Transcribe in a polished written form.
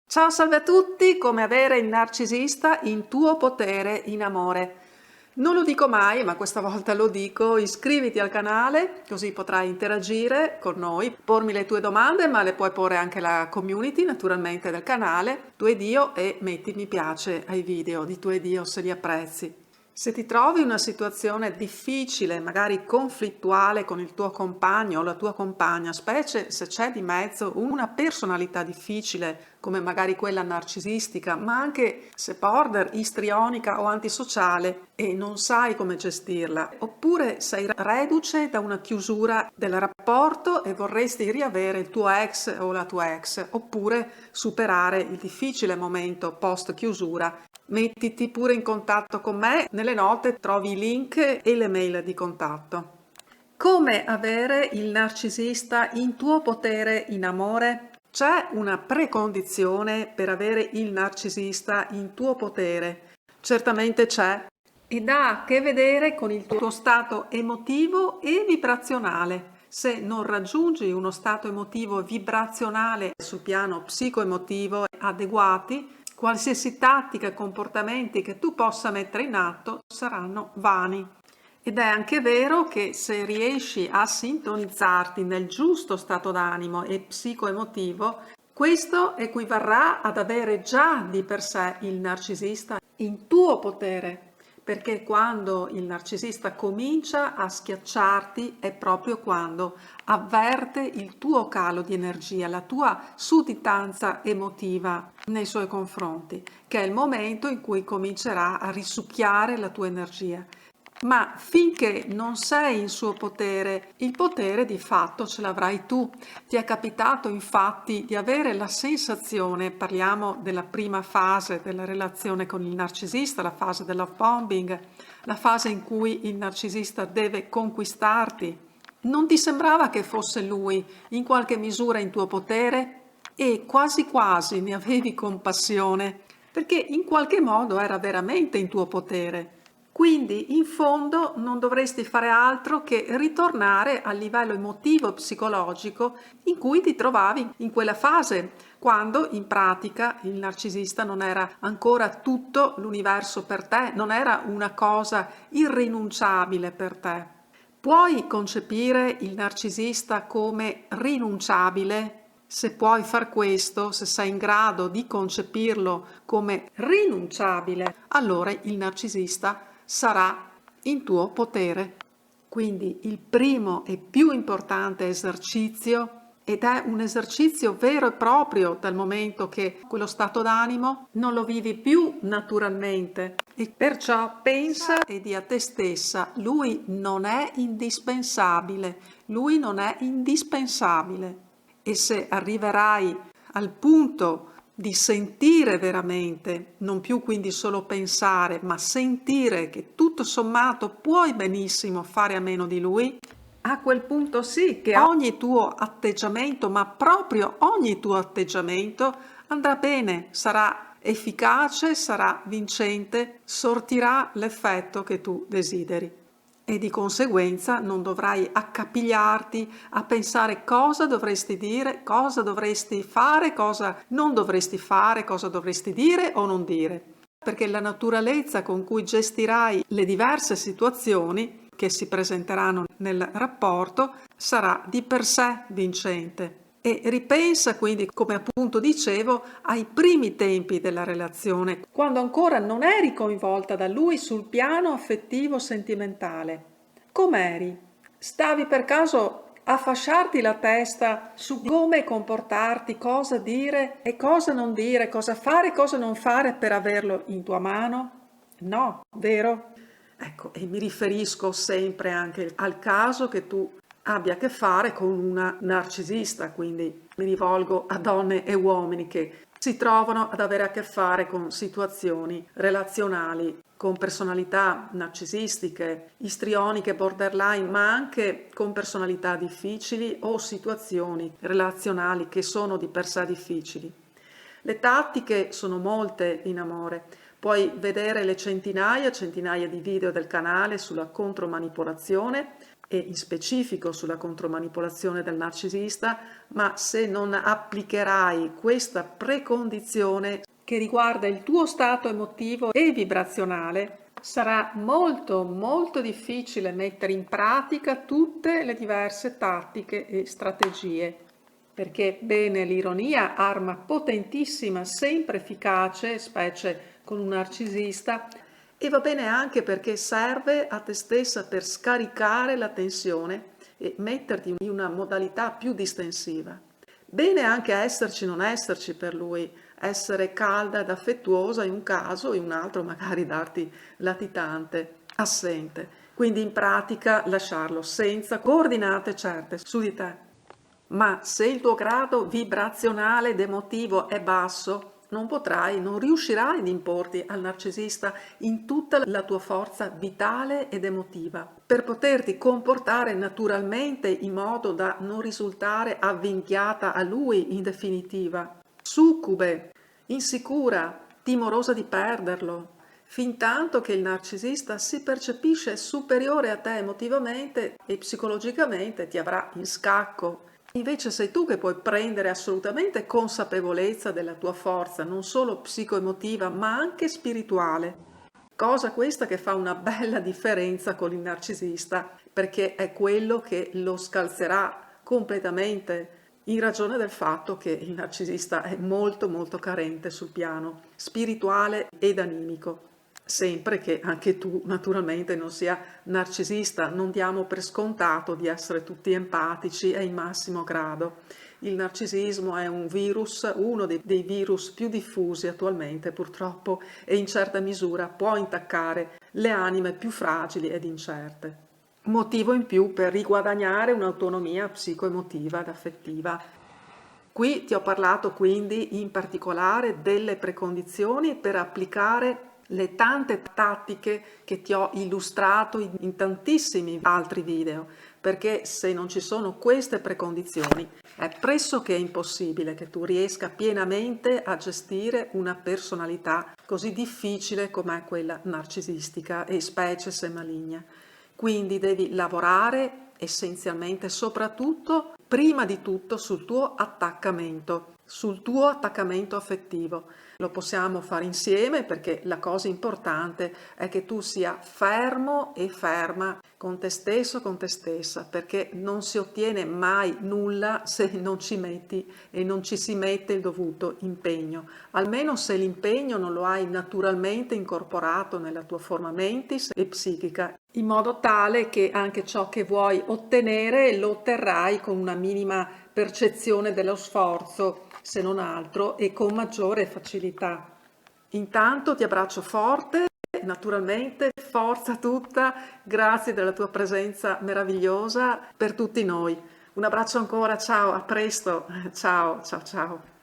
Ciao, salve a tutti, come avere il narcisista in tuo potere in amore. Non lo dico mai, ma questa volta lo dico, iscriviti al canale, così potrai interagire con noi, pormi le tue domande, ma le puoi porre anche alla community, naturalmente, del canale, Tu ed Io, e metti mi piace ai video di Tu ed Io se li apprezzi. Se ti trovi in una situazione difficile, magari conflittuale con il tuo compagno o la tua compagna, specie se c'è di mezzo una personalità difficile, come magari quella narcisistica, ma anche se border, istrionica o antisociale e non sai come gestirla, oppure sei reduce da una chiusura del rapporto e vorresti riavere il tuo ex o la tua ex, oppure superare il difficile momento post chiusura, mettiti pure in contatto con me, nelle note trovi i link e le mail di contatto. Come avere il narcisista in tuo potere in amore? C'è una precondizione per avere il narcisista in tuo potere? Certamente c'è, ed ha a che vedere con il tuo stato emotivo e vibrazionale. Se non raggiungi uno stato emotivo vibrazionale sul piano psicoemotivo adeguati, qualsiasi tattica e comportamenti che tu possa mettere in atto saranno vani. Ed è anche vero che se riesci a sintonizzarti nel giusto stato d'animo e psicoemotivo, questo equivarrà ad avere già di per sé il narcisista in tuo potere, perché quando il narcisista comincia a schiacciarti è proprio quando avverte il tuo calo di energia, la tua sudditanza emotiva nei suoi confronti, che è il momento in cui comincerà a risucchiare la tua energia. Ma finché non sei in suo potere, il potere di fatto ce l'avrai tu. Ti è capitato infatti di avere la sensazione, parliamo della prima fase della relazione con il narcisista, la fase del love bombing, la fase in cui il narcisista deve conquistarti. Non ti sembrava che fosse lui in qualche misura in tuo potere? E quasi quasi ne avevi compassione, perché in qualche modo era veramente in tuo potere. Quindi in fondo non dovresti fare altro che ritornare al livello emotivo e psicologico in cui ti trovavi in quella fase, quando in pratica il narcisista non era ancora tutto l'universo per te, non era una cosa irrinunciabile per te. Puoi concepire il narcisista come rinunciabile? Se puoi far questo, se sei in grado di concepirlo come rinunciabile, allora il narcisista sarà in tuo potere. Quindi il primo e più importante esercizio, ed è un esercizio vero e proprio dal momento che quello stato d'animo non lo vivi più naturalmente e perciò pensa e di a te stessa, lui non è indispensabile, lui non è indispensabile. E se arriverai al punto di sentire veramente, non più quindi solo pensare, ma sentire che tutto sommato puoi benissimo fare a meno di lui, a quel punto sì che ogni tuo atteggiamento, ma proprio ogni tuo atteggiamento andrà bene, sarà efficace, sarà vincente, sortirà l'effetto che tu desideri. E di conseguenza non dovrai accapigliarti a pensare cosa dovresti dire, cosa dovresti fare, cosa non dovresti fare, cosa dovresti dire o non dire. Perché la naturalezza con cui gestirai le diverse situazioni che si presenteranno nel rapporto sarà di per sé vincente. E ripensa quindi, come appunto dicevo, ai primi tempi della relazione, quando ancora non eri coinvolta da lui sul piano affettivo sentimentale. Com'eri? Stavi per caso a fasciarti la testa su come comportarti, cosa dire e cosa non dire, cosa fare e cosa non fare per averlo in tua mano? No, vero? Ecco, e mi riferisco sempre anche al caso che tu abbia a che fare con una narcisista, quindi mi rivolgo a donne e uomini che si trovano ad avere a che fare con situazioni relazionali con personalità narcisistiche, istrioniche, borderline, ma anche con personalità difficili o situazioni relazionali che sono di per sé difficili. Le tattiche sono molte in amore. Puoi vedere le centinaia di video del canale sulla contromanipolazione, e in specifico sulla contromanipolazione del narcisista, ma se non applicherai questa precondizione che riguarda il tuo stato emotivo e vibrazionale, sarà molto molto difficile mettere in pratica tutte le diverse tattiche e strategie. Perché, bene, l'ironia, arma potentissima, sempre efficace, specie con un narcisista, e va bene anche perché serve a te stessa per scaricare la tensione e metterti in una modalità più distensiva. Bene anche esserci, non esserci per lui, essere calda ed affettuosa in un caso, in un altro magari darti latitante, assente. Quindi in pratica lasciarlo senza coordinate certe su di te. Ma se il tuo grado vibrazionale ed emotivo è basso, non riuscirai ad importi al narcisista in tutta la tua forza vitale ed emotiva, per poterti comportare naturalmente in modo da non risultare avvinghiata a lui in definitiva, succube, insicura, timorosa di perderlo, fintanto che il narcisista si percepisce superiore a te emotivamente e psicologicamente ti avrà in scacco. Invece sei tu che puoi prendere assolutamente consapevolezza della tua forza, non solo psicoemotiva, ma anche spirituale. Cosa questa che fa una bella differenza con il narcisista, perché è quello che lo scalzerà completamente in ragione del fatto che il narcisista è molto molto carente sul piano spirituale ed animico. Sempre che anche tu naturalmente non sia narcisista, non diamo per scontato di essere tutti empatici e in massimo grado. Il narcisismo è un virus, uno dei virus più diffusi attualmente purtroppo, e in certa misura può intaccare le anime più fragili ed incerte. Motivo in più per riguadagnare un'autonomia psicoemotiva ed affettiva. Qui ti ho parlato quindi in particolare delle precondizioni per applicare le tante tattiche che ti ho illustrato in tantissimi altri video, perché se non ci sono queste precondizioni è pressoché impossibile che tu riesca pienamente a gestire una personalità così difficile come quella narcisistica e specie se maligna. Quindi devi lavorare essenzialmente, soprattutto, prima di tutto sul tuo attaccamento affettivo. Lo possiamo fare insieme perché la cosa importante è che tu sia fermo e ferma con te stesso, con te stessa, perché non si ottiene mai nulla se non ci metti e non ci si mette il dovuto impegno. Almeno se l'impegno non lo hai naturalmente incorporato nella tua forma mentis e psichica, in modo tale che anche ciò che vuoi ottenere lo otterrai con una minima percezione dello sforzo, se non altro, e con maggiore facilità. Intanto ti abbraccio forte, naturalmente, forza tutta, grazie della tua presenza meravigliosa per tutti noi. Un abbraccio ancora, ciao, a presto, ciao, ciao, ciao.